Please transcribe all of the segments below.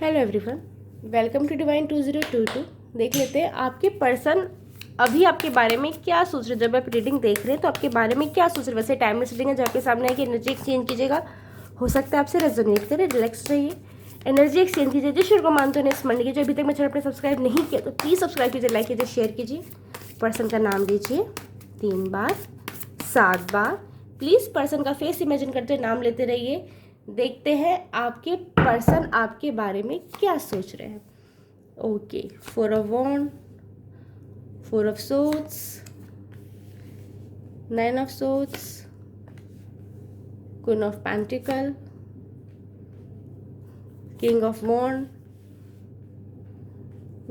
Hello everyone, welcome to divine 2022। देख लेते हैं आपके पर्सन अभी आपके बारे में क्या सोच रहे हैं। जब आप रीडिंग देख रहे हैं तो आपके बारे में क्या सोच रहे हैं। वैसे टाइमलेस रीडिंग है, जब आपके सामने आएगी एनर्जी एक्सचेंज कीजिएगा। हो सकता है आपसे रेजोनेट करें, रिलैक्स रहिए, एनर्जी एक्सचेंज कीजिए। जिस शुरू को मानते हो इस मंडे की, जो अभी तक मेरे चैनल पर सब्सक्राइब नहीं किया तो प्लीज़ सब्सक्राइब कीजिए, लाइक कीजिए, शेयर कीजिए। पर्सन का नाम लीजिए 3 बार 7 बार। प्लीज़ पर्सन का फेस इमेजिन करते हुए नाम लेते रहिए। देखते हैं आपके पर्सन आपके बारे में क्या सोच रहे हैं। Okay, 4 of wand, 4 of swords, 9 of swords, queen of pentacle, king of wand,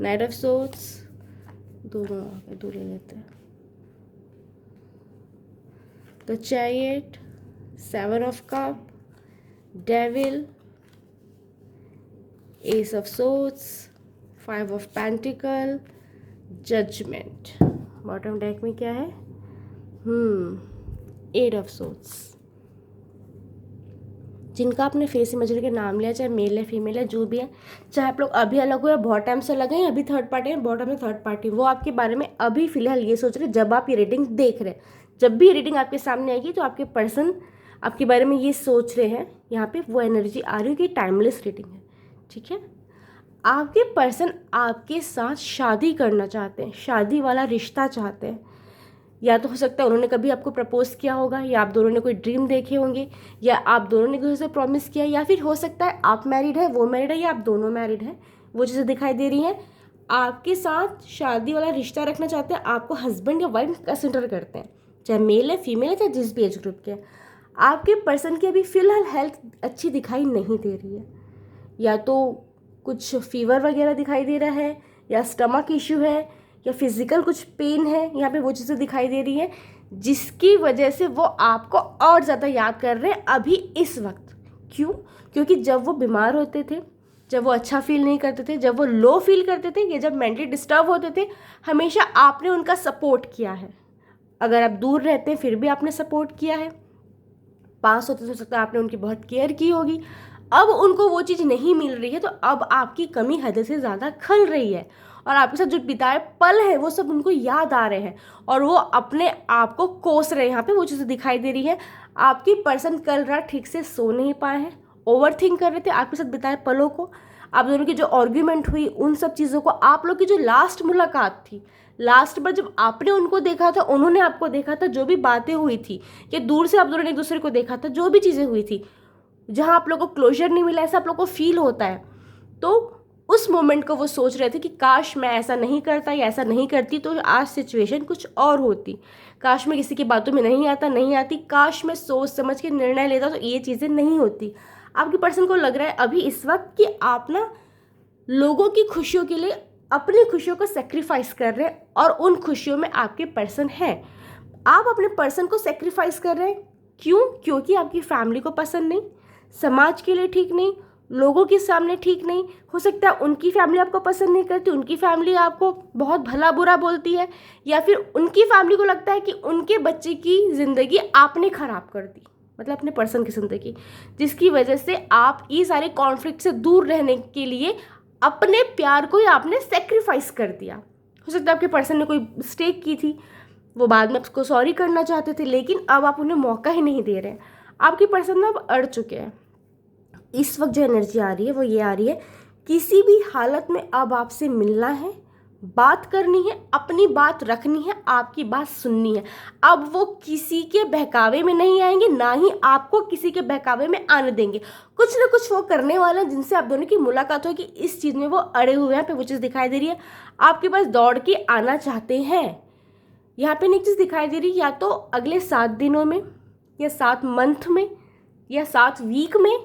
knight of swords. दोनों दो ले लेते हैं। The chariot, 7 of cup, devil, ace of swords, 5 of pentacle, judgement. Bottom deck में क्या है? 8 ऑफ सोर्ड्स। जिनका आपने फेस इमेजिन के नाम लिया, चाहे मेल है फीमेल है जो भी है, चाहे आप लोग अभी अलग हुए, बहुत टाइम से लगे हैं, अभी थर्ड पार्टी है, बहुत टाइम में थर्ड पार्टी, वो आपके बारे में अभी फिलहाल ये सोच रहे हैं। जब आप ये रीडिंग देख रहे हैं, जब भी ये रीडिंग आपके सामने आएगी तो आपके पर्सन आपके बारे में ये सोच रहे हैं। यहाँ पे वो एनर्जी आ रही है कि टाइमलेस रीडिंग है, ठीक है। आपके पर्सन आपके साथ शादी करना चाहते हैं, शादी वाला रिश्ता चाहते हैं। या तो हो सकता है उन्होंने कभी आपको प्रपोज किया होगा, या आप दोनों ने कोई ड्रीम देखे होंगे, या आप दोनों ने किसी से प्रॉमिस किया, या फिर हो सकता है आप मैरिड है, वो मैरिड है, या आप दोनों मैरिड हैं। वो चीज़ें दिखाई दे रही हैं। आपके साथ शादी वाला रिश्ता रखना चाहते हैं, आपको हस्बैंड या वाइफ कंसिडर करते हैं, चाहे मेल है फीमेल है, चाहे जिस भी एज ग्रुप के। आपके पर्सन की अभी फ़िलहाल हेल्थ अच्छी दिखाई नहीं दे रही है। या तो कुछ फीवर वगैरह दिखाई दे रहा है, या स्टमक इशू है, या फिज़िकल कुछ पेन है। यहाँ पे वो चीज़ें दिखाई दे रही हैं जिसकी वजह से वो आपको और ज़्यादा याद कर रहे हैं अभी इस वक्त। क्यों? क्योंकि जब वो बीमार होते थे, जब वो अच्छा फील नहीं करते थे, जब वो लो फील करते थे, या जब मेंटली डिस्टर्ब होते थे, हमेशा आपने उनका सपोर्ट किया है। अगर आप दूर रहते हैं फिर भी आपने सपोर्ट किया है। पास होते हो सकता है आपने उनकी बहुत केयर की होगी। अब उनको वो चीज़ नहीं मिल रही है तो अब आपकी कमी हद से ज़्यादा खल रही है, और आपके साथ जो बिताए पल है वो सब उनको याद आ रहे हैं, और वो अपने आप को कोस रहे हैं। यहाँ पे वो चीज़ें दिखाई दे रही है। आपकी पर्सन कल रात ठीक से सो नहीं पाए हैं, ओवर थिंक कर रहे थे आपके साथ बिताए पलों को, आप दोनों की जो आर्ग्यूमेंट हुई उन सब चीज़ों को, आप लोग की जो लास्ट मुलाकात थी, लास्ट बार जब आपने उनको देखा था, उन्होंने आपको देखा था, जो भी बातें हुई थी, कि दूर से आप दोनों ने एक दूसरे को देखा था, जो भी चीज़ें हुई थी, जहाँ आप लोग को क्लोजर नहीं मिला, ऐसा आप लोग को फील होता है। तो उस मोमेंट को वो सोच रहे थे कि काश मैं ऐसा नहीं करता या ऐसा नहीं करती तो आज सिचुएशन कुछ और होती। काश मैं किसी की बातों में नहीं आती, काश मैं सोच समझ के निर्णय लेता तो ये चीज़ें नहीं होती। आपके पर्सन को लग रहा है अभी इस वक्त कि आप ना लोगों की खुशियों के लिए अपनी खुशियों को सेक्रीफाइस कर रहे हैं, और उन खुशियों में आपके पर्सन हैं। आप अपने पर्सन को सेक्रीफाइस कर रहे हैं। क्यों? क्योंकि आपकी फैमिली को पसंद नहीं, समाज के लिए ठीक नहीं, लोगों के सामने ठीक नहीं। हो सकता है उनकी फैमिली आपको पसंद नहीं करती, उनकी फैमिली आपको बहुत भला बुरा बोलती है, या फिर उनकी फैमिली को लगता है कि उनके बच्चे की ज़िंदगी आपने ख़राब कर दी, मतलब अपने पर्सन की ज़िंदगी, जिसकी वजह से आप ये सारे कॉन्फ्लिक्ट से दूर रहने के लिए अपने प्यार को ही आपने सेक्रीफाइस कर दिया। हो सकता है आपके पर्सन ने कोई मिस्टेक की थी, वो बाद में उसको सॉरी करना चाहते थे, लेकिन अब आप उन्हें मौका ही नहीं दे रहे हैं। आपके पर्सन ना अब अड़ चुके हैं। इस वक्त जो एनर्जी आ रही है वो ये आ रही है, किसी भी हालत में अब आपसे मिलना है, बात करनी है, अपनी बात रखनी है, आपकी बात सुननी है। अब वो किसी के बहकावे में नहीं आएंगे, ना ही आपको किसी के बहकावे में आने देंगे। कुछ ना कुछ वो करने वाला है जिनसे आप दोनों की मुलाकात होगी। इस चीज़ में वो अड़े हुए हैं, पे वो चीज़ दिखाई दे रही है। आपके पास दौड़ के आना चाहते हैं। यहाँ पे एक चीज़ दिखाई दे रही है, या तो अगले 7 दिनों में, या 7 मंथ में, या 7 वीक में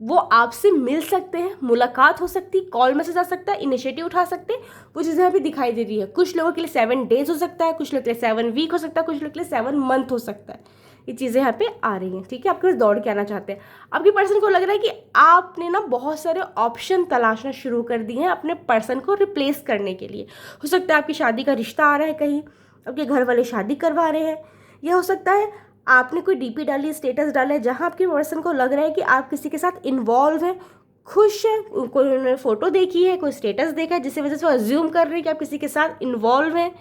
वो आपसे मिल सकते हैं, मुलाकात हो सकती, कॉल मैसेज आ सकता है, इनिशिएटिव उठा सकते हैं। वो चीज़ें यहाँ पे दिखाई दे रही है। कुछ लोगों के लिए 7 डेज हो सकता है, कुछ लोगों के लिए 7 वीक हो सकता है, कुछ लोगों के लिए 7 मंथ हो सकता है। ये चीज़ें यहाँ पे आ रही हैं, ठीक है। आपके पास दौड़ के आना चाहते हैं। आपके पर्सन को लग रहा है कि आपने ना बहुत सारे ऑप्शन तलाशना शुरू कर दिए हैं अपने पर्सन को रिप्लेस करने के लिए। हो सकता है आपकी शादी का रिश्ता आ रहा है, कहीं आपके घर वाले शादी करवा रहे हैं, या हो सकता है आपने कोई डीपी डाली, स्टेटस डाला है जहाँ आपके पर्सन को लग रहा है कि आप किसी के साथ इन्वॉल्व हैं, खुश है, कोई उन्होंने फ़ोटो देखी है, कोई स्टेटस देखा है जिसकी वजह से वो अज्यूम कर रही है कि आप किसी के साथ इन्वॉल्व हैं,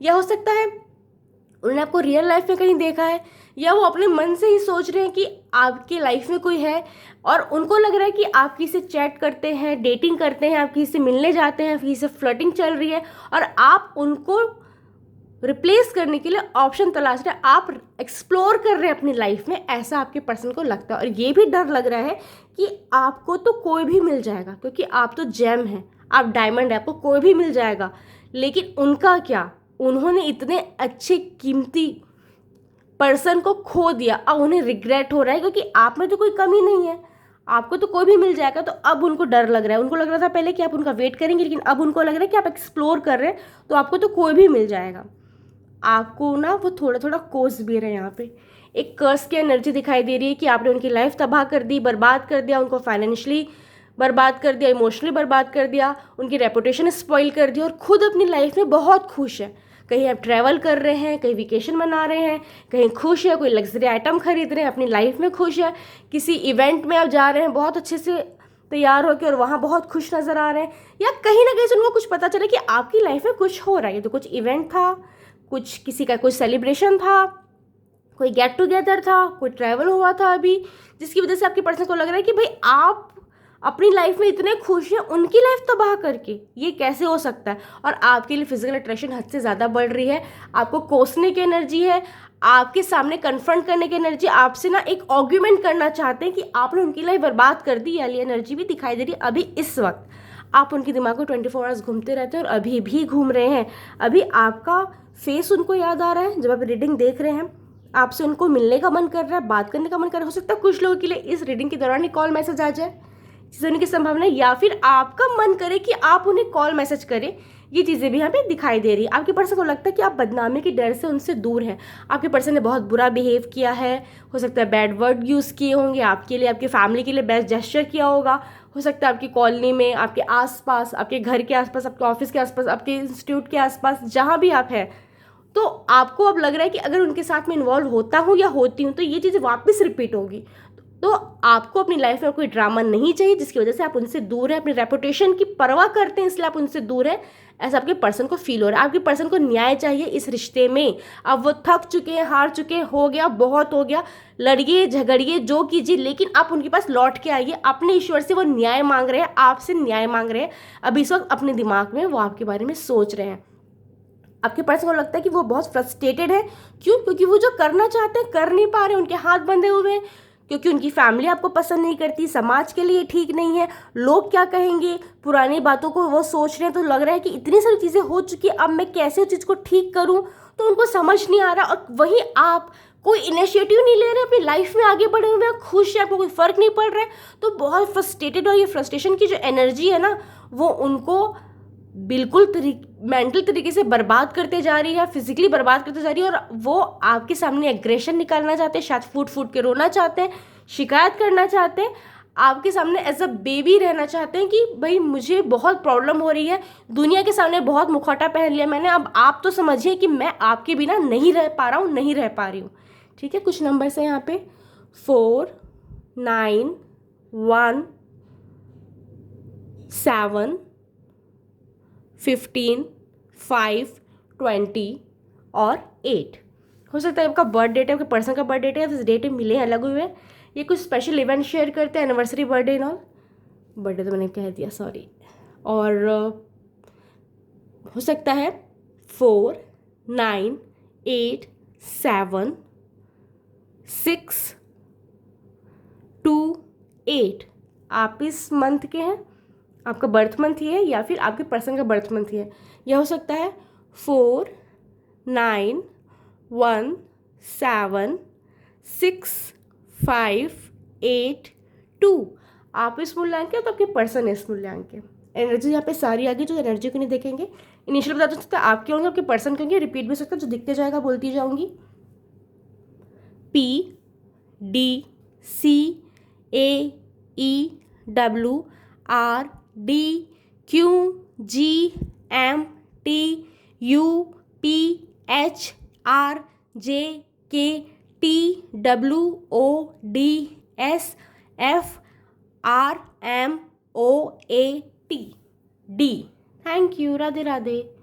या हो सकता है उन्होंने आपको रियल लाइफ में कहीं देखा है, या वो अपने मन से ही सोच रहे हैं कि आपकी लाइफ में कोई है और उनको लग रहा है कि आप किसी से चैट करते हैं, डेटिंग करते हैं, आप किसी से मिलने जाते हैं, किसी से फ्लर्टिंग चल रही है और आप उनको रिप्लेस करने के लिए ऑप्शन तलाश रहे हैं, आप एक्सप्लोर कर रहे हैं अपनी लाइफ में, ऐसा आपके पर्सन को लगता है। और ये भी डर लग रहा है कि आपको तो कोई भी मिल जाएगा, क्योंकि आप तो जेम हैं, आप डायमंड है, आपको कोई भी मिल जाएगा, लेकिन उनका क्या, उन्होंने इतने अच्छे कीमती पर्सन को खो दिया, अब उन्हें रिग्रेट हो रहा है, क्योंकि आप में तो कोई कमी नहीं है, आपको तो कोई भी मिल जाएगा। तो अब उनको डर लग रहा है, उनको लग रहा था पहले कि आप उनका वेट करेंगे, लेकिन अब उनको लग रहा है कि आप एक्सप्लोर कर रहे हैं तो आपको तो कोई भी मिल जाएगा। आपको ना वो थोड़ा थोड़ा कोस भी रहे हैं, यहाँ पे एक कर्स की एनर्जी दिखाई दे रही है कि आपने उनकी लाइफ तबाह कर दी, बर्बाद कर दिया, उनको फाइनेंशियली बर्बाद कर दिया, इमोशनली बर्बाद कर दिया, उनकी रेपुटेशन स्पॉइल कर दी और खुद अपनी लाइफ में बहुत खुश है। कहीं आप ट्रैवल कर रहे हैं, कहीं वेकेशन मना रहे हैं, कहीं खुश है, कोई लग्जरी आइटम खरीद रहे हैं, अपनी लाइफ में खुश है, किसी इवेंट में आप जा रहे हैं बहुत अच्छे से तैयार होकर और वहाँ बहुत खुश नज़र आ रहे हैं, या कहीं ना कहीं से उनको कुछ पता चला कि आपकी लाइफ में कुछ हो रहा है। तो कुछ इवेंट था, कुछ किसी का कुछ सेलिब्रेशन था, कोई गेट टुगेदर था, कोई ट्रैवल हुआ था अभी, जिसकी वजह से आपके पर्सन को लग रहा है कि भाई आप अपनी लाइफ में इतने खुश हैं, उनकी लाइफ तबाह करके ये कैसे हो सकता है। और आपके लिए फिजिकल अट्रैक्शन हद से ज़्यादा बढ़ रही है, आपको कोसने की एनर्जी है, आपके सामने कन्फ्रंट करने की एनर्जी, आपसे ना एक आर्ग्यूमेंट करना चाहते हैं कि आपने उनकी लाइफ बर्बाद कर दी, वाली एनर्जी भी दिखाई दे रही है अभी इस वक्त। आप उनके दिमाग में 24 आवर्स घूमते रहते हैं और अभी भी घूम रहे हैं। अभी आपका फेस उनको याद आ रहा है जब आप रीडिंग देख रहे हैं, आपसे उनको मिलने का मन कर रहा है, बात करने का मन कर रहा है। हो सकता है कुछ लोगों के लिए इस रीडिंग के दौरान ही कॉल मैसेज आ जाए, चीज़ें होने की संभावना है, या फिर आपका मन करे कि आप उन्हें कॉल मैसेज करें। ये चीज़ें भी यहाँ पे दिखाई दे रही है। आपके पर्सन को लगता है कि आप बदनामी के डर से उनसे दूर हैं, आपके पर्सन ने बहुत बुरा बिहेव किया है, हो सकता है बैड वर्ड यूज़ किए होंगे आपके लिए, आपकी फैमिली के लिए बेस्ट जेस्चर किया होगा, हो सकता है आपकी कॉलोनी में, आपके आसपास, आपके घर के आसपास, आपके ऑफिस के आसपास, आपके इंस्टीट्यूट के आसपास, जहाँ भी आप हैं, तो आपको अब लग रहा है कि अगर उनके साथ में इन्वॉल्व होता हूँ या होती हूँ तो ये चीज़ें वापस रिपीट होगी। तो आपको अपनी लाइफ में कोई ड्रामा नहीं चाहिए जिसकी वजह से आप उनसे दूर हैं, अपनी रेपुटेशन की परवाह करते हैं इसलिए आप उनसे दूर हैं, ऐसा आपके पर्सन को फील हो रहा है। आपके पर्सन को न्याय चाहिए इस रिश्ते में, अब वो थक चुके हैं, हार चुके हैं, हो गया, बहुत हो गया, लड़िए झगड़िए जो कीजिए, लेकिन आप उनके पास लौट के आइए, अपने ईश्वर से वो न्याय मांग रहे हैं, आपसे न्याय मांग रहे हैं। अभी इस वक्त अपने दिमाग में वो आपके बारे में सोच रहे हैं। आपके पर्सन को लगता है कि वो बहुत फ्रस्ट्रेटेड है, क्यों? क्योंकि वो जो करना चाहते हैं कर नहीं पा रहे, उनके हाथ बंधे हुए हैं, क्योंकि उनकी फैमिली आपको पसंद नहीं करती, समाज के लिए ठीक नहीं है, लोग क्या कहेंगे, पुरानी बातों को वो सोच रहे हैं। तो लग रहा है कि इतनी सारी चीज़ें हो चुकी है, अब मैं कैसे उस चीज़ को ठीक करूँ, तो उनको समझ नहीं आ रहा। और वहीं आप कोई इनिशिएटिव नहीं ले रहे, अपनी लाइफ में आगे बढ़े हुए हैं, खुश है, आपको कोई फ़र्क नहीं पड़ रहा है, तो बहुत फ्रस्ट्रेटेड। और ये फ्रस्ट्रेशन की जो एनर्जी है ना, वो उनको बिल्कुल मेंटल तरीके से बर्बाद करते जा रही है, फिजिकली बर्बाद करते जा रही है। और वो आपके सामने एग्रेशन निकालना चाहते हैं, शायद फूट फूट के रोना चाहते हैं, शिकायत करना चाहते हैं, आपके सामने एज अ बेबी रहना चाहते हैं कि भाई मुझे बहुत प्रॉब्लम हो रही है, दुनिया के सामने बहुत मुखौटा पहन लिया मैंने, अब आप तो समझिए कि मैं आपके बिना नहीं रह पा रहा हूँ, नहीं रह पा रही हूँ। ठीक है, कुछ नंबर्स हैं यहाँ पे 4 9 1 7 15 5 20 और 8। हो सकता है आपका बर्थ डेट है, आपके पर्सन का बर्थ डेट है, इस डेट में मिले अलग हुए हैं, ये कुछ स्पेशल इवेंट शेयर करते हैं, anniversary, birthday and all. Birthday तो मैंने कह दिया, सॉरी। और हो सकता है 4 9 8 7 6 2 8 आप इस मंथ के हैं, आपका बर्थ मंथ ये है, या फिर आपके पर्सन का बर्थ मंथ ये है। यह हो सकता है 4 9 1 7 6 5 8 2 आप इस मूल्यांक के, तो आपके पर्सन है इस मूल्यांक के। एनर्जी यहाँ पे सारी आ गई, जो एनर्जी को नहीं देखेंगे, इनिशियल बता सकते हैं आपके होंगे, आपके पर्सन के होंगे, रिपीट भी सकता है, जो दिखते जाएगा बोलती जाऊंगी। P D C A E W R D Q G M T U P H R J K T W O D S F R M OAT D। Thank you. Radhe Radhe.